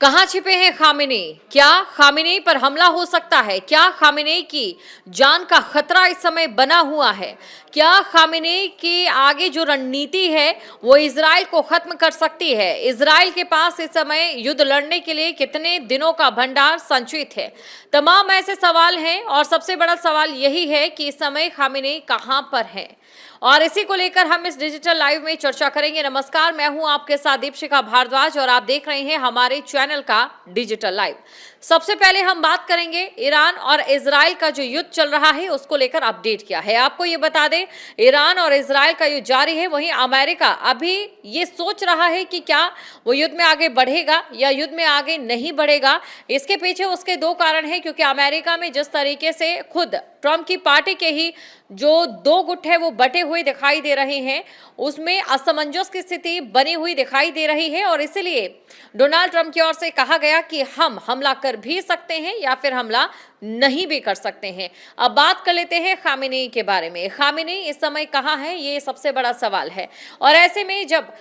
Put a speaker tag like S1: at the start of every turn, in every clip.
S1: कहां छिपे हैं खामेनी? क्या खामेनी पर हमला हो सकता है? क्या खामेनी की जान का खतरा इस समय बना हुआ है? क्या खामेनी की आगे जो रणनीति है वो इजराइल को खत्म कर सकती है? इजराइल के पास इस समय युद्ध लड़ने के लिए कितने दिनों का भंडार संचित है? तमाम ऐसे सवाल हैं और सबसे बड़ा सवाल यही है कि इस समय खामेनी कहां पर है, और इसी को लेकर हम इस डिजिटल लाइव में चर्चा करेंगे। नमस्कार, मैं हूं आपके साथ दीपशिखा भारद्वाज और आप देख रहे हैं हमारे चैनल का डिजिटल लाइव। सबसे पहले हम बात करेंगे ईरान और इजराइल का जो युद्ध चल रहा है उसको लेकर अपडेट क्या है। आपको ये बता दें, ईरान और इजराइल का युद्ध जारी है। वहीं अमेरिका अभी ये सोच रहा है कि क्या वो युद्ध में आगे बढ़ेगा या युद्ध में आगे नहीं बढ़ेगा। इसके पीछे उसके दो कारण हैं, क्योंकि अमेरिका में जिस तरीके से खुद ट्रंप की पार्टी के ही जो दो गुट है वो बटे हुए दिखाई दे रहे हैं, उसमें असमंजस की स्थिति बनी हुई दिखाई दे रही है। और इसलिए डोनाल्ड ट्रंप की ओर से कहा गया कि हम हमला कर भी सकते हैं या फिर हमला नहीं भी कर सकते हैं। अब बात कर लेते हैं खामेनी के बारे में। खामेनी इस समय कहां है, ये सबसे बड़ा सवाल है। और ऐसे में जब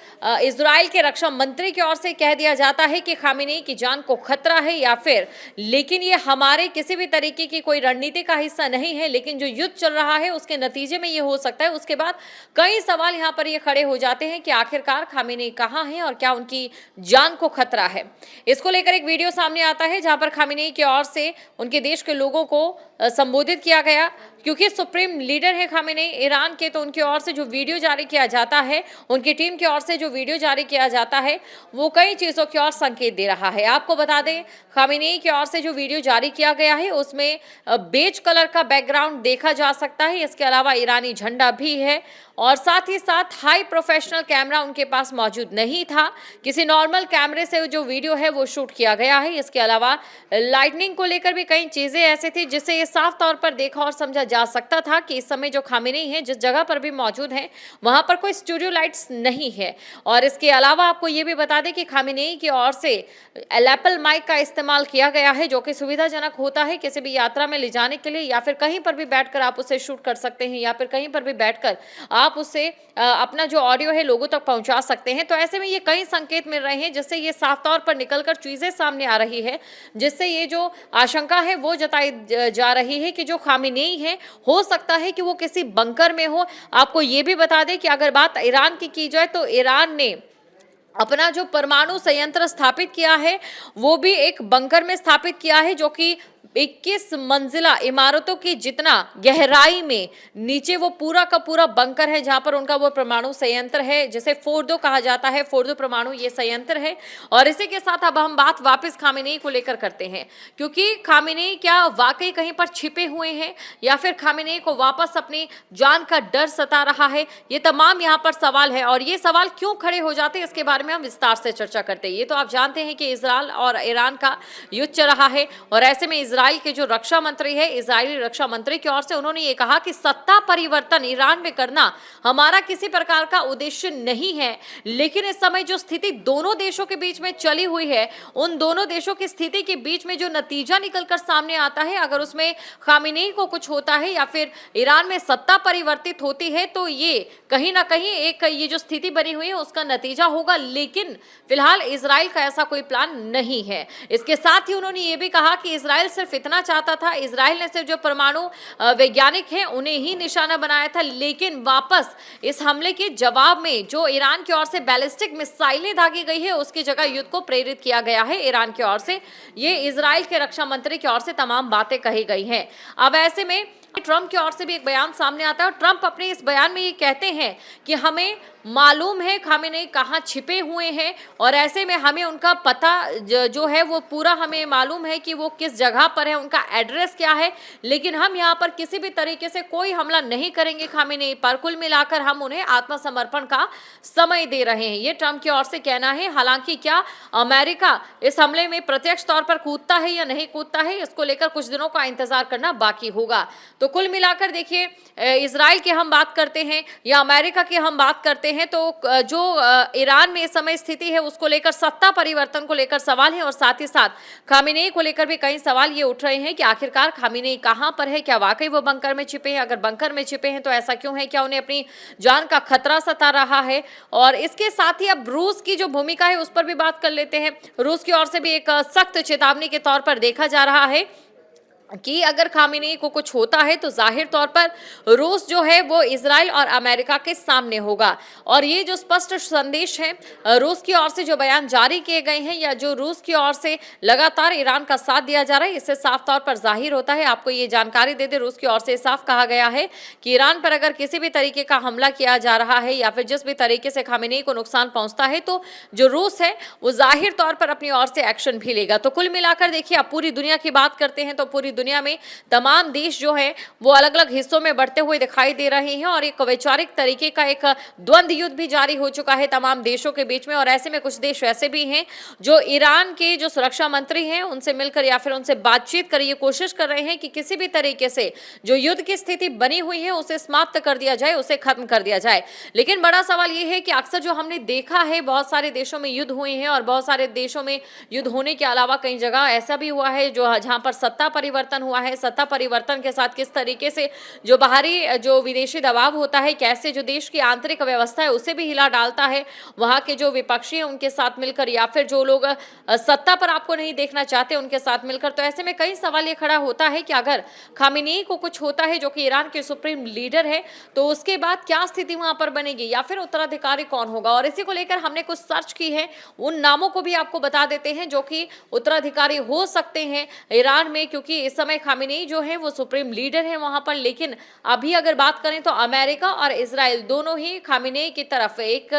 S1: इजराइल के रक्षा मंत्री की ओर से कह दिया जाता है कि खामेनी की जान को खतरा है या फिर, लेकिन ये हमारे किसी भी तरीके की कोई रणनीति का हिस्सा नहीं है, लेकिन जो युद्ध चल रहा है उसके नतीजे में ये हो सकता है। उसके बाद कई सवाल यहाँ पर ये खड़े हो जाते हैं कि आखिरकार खामेनी कहाँ है और क्या उनकी जान को खतरा है। इसको लेकर एक वीडियो सामने आता है जहां पर खामेनी की ओर से उनके देश के लोगों को संबोधित किया गया, क्योंकि सुप्रीम लीडर है खामेनी ईरान के, तो उनकी ओर से जो वीडियो जारी किया जाता है, उनकी टीम की ओर से जो वीडियो जारी किया जाता है वो कई चीजों की ओर संकेत दे रहा है। आपको बता दें, खामेनी की ओर से जो वीडियो जारी किया गया है उसमें बेज कलर का बैकग्राउंड देखा जा सकता है। इसके अलावा ईरानी झंडा भी है और साथ ही साथ हाई प्रोफेशनल कैमरा उनके पास मौजूद नहीं था। किसी नॉर्मल कैमरे से जो वीडियो है वो शूट किया गया है। इसके अलावा लाइटनिंग को लेकर भी कई चीजें ऐसे थी जिससे ये साफ तौर पर देखा और समझा जा सकता था कि इस समय जो खामेनी है जिस जगह पर भी मौजूद है वहां पर कोई स्टूडियो लाइट्स नहीं है। और इसके अलावा आपको ये भी बता दें कि खामेनी की ओर से लैपल माइक का इस्तेमाल किया गया है, जो कि सुविधाजनक होता है किसी भी यात्रा में ले जाने के लिए, या फिर कहीं पर भी बैठकर आप उसे शूट कर सकते हैं, या फिर कहीं पर भी बैठकर आप उससे अपना जो ऑडियो है लोगों तक पहुंचा सकते हैं। तो ऐसे में ये कई संकेत मिल रहे हैं जिससे ये साफ तौर पर निकलकर चीजें सामने आ रही है, जिससे ये जो आशंका है वो जताई जा रही है कि जो खामेनी है हो सकता है कि वो किसी बंकर में हो। आपको ये भी बता दें कि अगर बात ईरान की जाए तो ईरान ने अपना जो परमाणु संयंत्र स्थापित किया है वो भी एक बंकर में स्थापित किया है, जो कि 21 मंजिला इमारतों की जितना गहराई में नीचे वो पूरा का पूरा बंकर है, जहां पर उनका वो परमाणु संयंत्र है जिसे फोर्दो कहा जाता है। फोर्दो परमाणु ये संयंत्र है। और इसी के साथ अब हम बात वापस खामेनी को लेकर करते हैं, क्योंकि खामेनी क्या वाकई कहीं पर छिपे हुए हैं या फिर खामेनी को वापस अपनी जान का डर सता रहा है। ये तमाम यहाँ पर सवाल है, और ये सवाल क्यों खड़े हो जाते हैं इसके बारे में हम विस्तार से चर्चा करते हैं। ये तो आप जानते हैं कि इजराइल और ईरान का युद्ध चल रहा है, और ऐसे में इजराइल के जो रक्षा मंत्री है, इजरायली रक्षा मंत्री की ओर से उन्होंने ये कहा कि सत्ता परिवर्तन ईरान में करना हमारा किसी प्रकार का उद्देश्य नहीं है, लेकिन इस समय जो स्थिति दोनों देशों के बीच में चली हुई है, उन दोनों देशों की स्थिति के बीच में जो नतीजा निकलकर सामने आता है, अगर उसमें खामेनी को कुछ होता है या फिर ईरान में सत्ता परिवर्तित होती है, तो ये कहीं ना कहीं एक ये जो स्थिति बनी हुई है उसका नतीजा होगा। लेकिन फिलहाल इजराइल का ऐसा कोई प्लान नहीं है। इसके साथ ही उन्होंने ये भी कहा कि इजराइल सिर्फ इतना चाहता था, इजराइल ने सिर्फ जो परमाणु वैज्ञानिक हैं उन्हें ही निशाना बनाया था, लेकिन वापस इस हमले के जवाब में जो ईरान की ओर से बैलिस्टिक मिसाइलें दागी गई है उसकी जगह युद्ध को प्रेरित किया गया है ईरान की ओर से। ये इजराइल के रक्षा मंत्री की ओर से तमाम बातें कही गई हैं। अब ऐसे में ट्रंप की ओर से भी एक बयान सामने आता है, और ट्रंप अपने इस बयान में ये कहते हैं कि हमें मालूम है खामेनी कहाँ छिपे हुए हैं, और ऐसे में हमें उनका पता जो है वो पूरा हमें मालूम है कि वो किस जगह पर है, उनका एड्रेस क्या है, लेकिन हम यहाँ पर किसी भी तरीके से कोई हमला नहीं करेंगे खामेनी पर। कुल मिलाकर हम उन्हें आत्मसमर्पण का समय दे रहे हैं, ये ट्रंप की ओर से कहना है। हालांकि क्या अमेरिका इस हमले में प्रत्यक्ष तौर पर कूदता है या नहीं कूदता है, इसको लेकर कुछ दिनों का इंतजार करना बाकी होगा। तो कुल मिलाकर देखिए इजराइल की हम बात करते हैं या अमेरिका की हम बात करते हैं तो जो ईरान में इस समय स्थिति है उसको लेकर सत्ता परिवर्तन को लेकर सवाल है और साथ ही साथ खामेनेई को लेकर भी कई सवाल ये उठ रहे हैं कि आखिरकार खामेनेई कहां पर है, क्या वाकई वो बंकर में छिपे हैं, अगर बंकर में छिपे हैं तो ऐसा क्यों है, क्या उन्हें अपनी जान का खतरा सता रहा है। और इसके साथ ही अब रूस की जो भूमिका है उस पर भी बात कर लेते हैं। रूस की ओर से भी एक सख्त चेतावनी के तौर पर देखा जा रहा है कि अगर खामेनेई को कुछ होता है तो जाहिर तौर पर रूस जो है वो इजराइल और अमेरिका के सामने होगा। और ये जो स्पष्ट संदेश है रूस की ओर से जो बयान जारी किए गए हैं या जो रूस की ओर से लगातार ईरान का साथ दिया जा रहा है, इससे साफ तौर पर जाहिर होता है। आपको ये जानकारी दे दे, रूस की ओर से साफ कहा गया है कि ईरान पर अगर किसी भी तरीके का हमला किया जा रहा है या फिर जिस भी तरीके से खामेनेई को नुकसान पहुंचता है तो जो रूस है वो जाहिर तौर पर अपनी ओर से एक्शन भी लेगा। तो कुल मिलाकर देखिए, आप पूरी दुनिया की बात करते हैं तो पूरी दुनिया में तमाम देश जो है वो अलग अलग हिस्सों में बढ़ते हुए दिखाई दे रहे हैं और एक वैचारिक तरीके का एक द्वंद्व युद्ध भी जारी हो चुका है तमाम देशों के बीच में। और ऐसे में कुछ देश ऐसे भी हैं जो ईरान के जो सुरक्षा मंत्री हैं उनसे मिलकर या फिर उनसे बातचीत कर ये कोशिश कर रहे हैं कि किसी भी तरीके से जो युद्ध की स्थिति बनी हुई है उसे समाप्त कर दिया जाए, उसे खत्म कर दिया जाए। लेकिन बड़ा सवाल ये है कि अक्सर जो हमने देखा है बहुत सारे देशों में युद्ध हुए हैं और बहुत सारे देशों में युद्ध होने के अलावा कई जगह ऐसा भी हुआ है जो जहां पर सत्ता परिवर्तन हुआ है। सत्ता परिवर्तन के साथ किस तरीके से जो बाहरी जो विदेशी दबाव होता है, कैसे जो देश की आंतरिक व्यवस्था है उसे भी हिला डालता है, वहां के जो विपक्षी हैं उनके साथ मिलकर या फिर जो लोग सत्ता पर आपको नहीं देखना चाहते उनके साथ मिलकर। तो ऐसे में कई सवाल ये खड़ा होता है कि अगर खामेनेई को कुछ होता है जो कि ईरान के सुप्रीम लीडर है तो उसके बाद क्या स्थिति वहां पर बनेगी या फिर उत्तराधिकारी कौन होगा। और इसी को लेकर हमने कुछ सर्च की है, उन नामों को भी आपको बता देते हैं जो कि उत्तराधिकारी हो सकते हैं ईरान में, क्योंकि इस समय खामेनेई जो है वो सुप्रीम लीडर है वहां पर। लेकिन अभी अगर बात करें तो अमेरिका और इजराइल दोनों ही खामेनेई की तरफ एक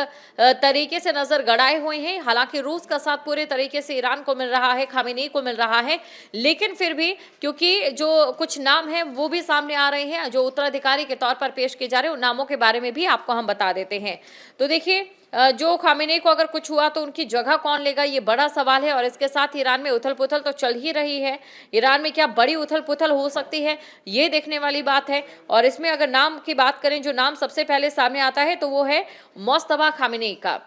S1: तरीके से नजर गड़ाए हुए हैं। हालांकि रूस का साथ पूरे तरीके से ईरान को मिल रहा है, खामेनेई को मिल रहा है, लेकिन फिर भी क्योंकि जो कुछ नाम है वो भी सामने आ रहे हैं जो उत्तराधिकारी के तौर पर पेश किए जा रहे हैं, उन नामों के बारे में भी आपको हम बता देते हैं। तो देखिए, जो खामेनेई को अगर कुछ हुआ तो उनकी जगह कौन लेगा, ये बड़ा सवाल है। और इसके साथ ईरान में उथल पुथल तो चल ही रही है। ईरान में क्या बड़ी उथल पुथल हो सकती है, ये देखने वाली बात है। और इसमें अगर नाम की बात करें, जो नाम सबसे पहले सामने आता है तो वो है मुस्तफा खामेनेई का।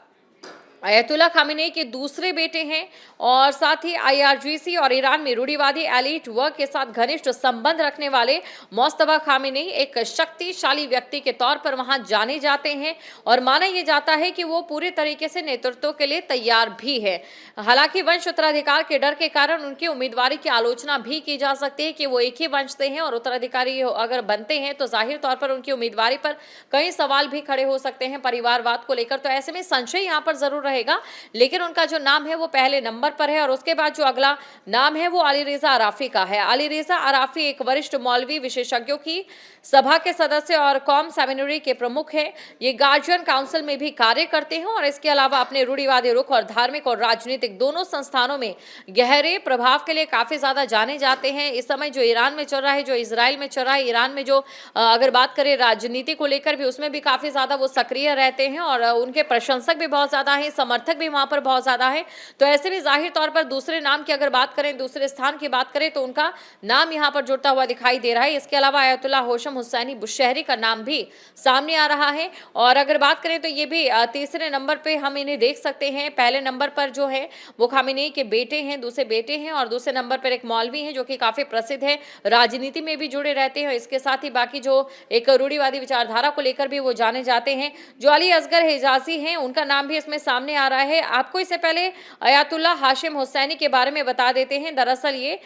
S1: अयतुल्ला खामेनेई के दूसरे बेटे हैं और साथ ही आईआरजीसी और ईरान में रूढ़िवादी एलीट वर्ग के साथ घनिष्ठ संबंध रखने वाले मुस्तफा खामेनेई एक शक्तिशाली व्यक्ति के तौर पर वहां जाने जाते हैं और माना यह जाता है कि वो पूरे तरीके से नेतृत्व के लिए तैयार भी है। हालांकि वंश उत्तराधिकार के डर के कारण उनकी उम्मीदवारी की आलोचना भी की जा सकती है कि वो एक ही वंश से हैं और उत्तराधिकारी अगर बनते हैं तो जाहिर तौर पर उनकी उम्मीदवारी पर कई सवाल भी खड़े हो सकते हैं परिवारवाद को लेकर। तो ऐसे में संशय यहाँ पर जरूर रहेगा, लेकिन उनका जो नाम है वो पहले नंबर पर है। और उसके बाद जो अगला नाम है वो अली रेजा अराफी का है। अली रेजा अराफी एक वरिष्ठ मौलवी विशेषज्ञों की सभा के सदस्य और कौम सेमिनरी के प्रमुख हैं। ये गार्जियन काउंसिल में भी कार्य करते हैं और इसके अलावा अपने रूढ़िवादी रुख और धार्मिक और राजनीतिक दोनों संस्थानों में गहरे प्रभाव के लिए काफी ज्यादा जाने जाते हैं। इस समय जो ईरान में चल रहा है, जो इजराइल में चल रहा है, ईरान में जो अगर बात करें राजनीति को लेकर भी, उसमें भी काफी ज्यादा वो सक्रिय रहते हैं और उनके प्रशंसक भी बहुत ज्यादा हैं, समर्थक भी वहां पर बहुत ज्यादा है। तो ऐसे में जाहिर तौर पर दूसरे नाम की अगर बात करें, दूसरे स्थान की बात करें तो उनका नाम यहां पर जुड़ता हुआ दिखाई दे रहा है। इसके अलावा अयतुल्ला होशम हुसैनी बुशहरी का नाम भी सामने आ रहा है। और अगर बात करें तो ये भी तीसरे नंबर पे हम इन्हें देख सकते हैं। पहले नंबर पर जो है वो खामेनेई के बेटे हैं, दूसरे बेटे हैं, और दूसरे नंबर पर एक मौलवी हैं जो कि काफी प्रसिद्ध है, राजनीति में भी जुड़े रहते हैं। इसके साथ ही बाकी जो एक रूढ़िवादी विचारधारा को लेकर भी वो जाने जाते हैं। जो अली असगर हिजाजी हैं उनका नाम भी इसमें सामने आ रहा है। आपको इससे पहले अयातुल्ला हाशिम हुसैनी के बारे में बता देते हैं। दरअसल ये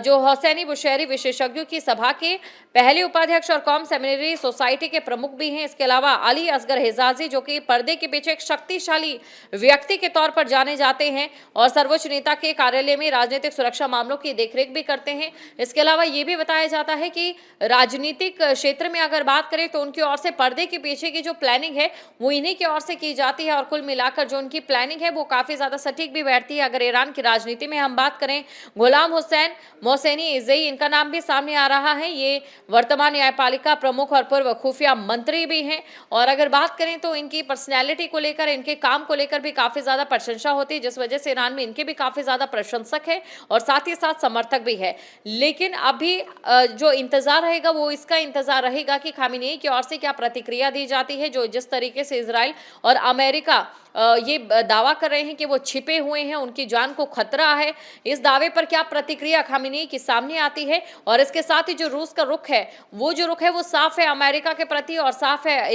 S1: जो हुसैनी बुशहरी विशेषज्ञों की सभा के पहले उपाध्यक्ष और कौम सेमिनरी सोसाइटी के प्रमुख भी हैं। इसके अलावा अली असगर हिजाजी जो कि पर्दे के पीछे एक शक्तिशाली व्यक्ति के तौर पर जाने जाते हैं और सर्वोच्च नेता के कार्यालय में राजनीतिक सुरक्षा मामलों की देखरेख भी करते हैं। इसके अलावा ये भी बताया जाता है कि राजनीतिक क्षेत्र में अगर बात करें तो उनकी ओर से पर्दे के पीछे की जो प्लानिंग है वो इन्हीं की ओर से की जाती है और कुल मिलाकर जो उनकी प्लानिंग है वो काफ़ी ज़्यादा सटीक भी बैठती है। अगर ईरान की राजनीति में हम बात करें, गुलाम हुसैन मोहसेनी इज़ई, इनका नाम भी सामने आ रहा है। ये वर्तमान न्यायपालिका प्रमुख और पूर्व खुफिया मंत्री भी हैं। और अगर बात करें तो इनकी पर्सनैलिटी को लेकर, इनके काम को लेकर भी काफ़ी ज़्यादा प्रशंसा होती है, जिस वजह से ईरान में इनके भी काफ़ी ज़्यादा प्रशंसक है और साथ ही साथ समर्थक भी है। लेकिन अभी जो इंतज़ार रहेगा वो इसका इंतज़ार रहेगा कि खामेनेई की ओर से क्या प्रतिक्रिया दी जाती है। जो जिस तरीके से इजराइल और अमेरिका ये दावा कर रहे हैं कि वो छिपे हुए हैं, उनकी जान को खतरा है, इस दावे पर क्या प्रतिक्रिया खामेनेई की सामने आती है। और इसके साथ ही जो रूस का रुख है वो साफ है अमेरिका के प्रति और साफ है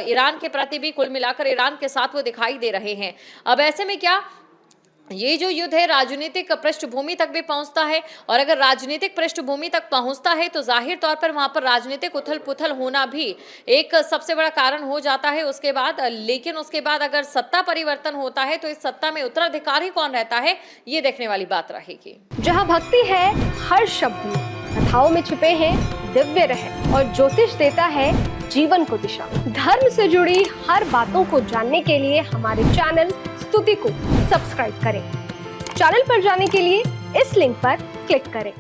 S1: ईरान के प्रति भी। कुल मिलाकर ईरान के साथ वो दिखाई दे रहे हैं। अब ऐसे में क्या ये जो युद्ध है राजनीतिक पृष्ठभूमि तक भी पहुंचता है, और अगर राजनीतिक पृष्ठभूमि तक पहुंचता है तो जाहिर तौर पर वहां पर राजनीतिक उथल पुथल होना भी एक सबसे बड़ा कारण हो जाता है उसके बाद। लेकिन उसके बाद अगर सत्ता परिवर्तन होता है तो इस सत्ता में उत्तराधिकारी कौन रहता है, ये देखने वाली बात रहेगी।
S2: जहां भक्ति है हर शब्द में, कथाओं में छिपे हैं दिव्य रहस्य और ज्योतिष देता है जीवन को दिशा। धर्म से जुड़ी हर बातों को जानने के लिए हमारे चैनल स्तुति को सब्सक्राइब करें। चैनल पर जाने के लिए इस लिंक पर क्लिक करें।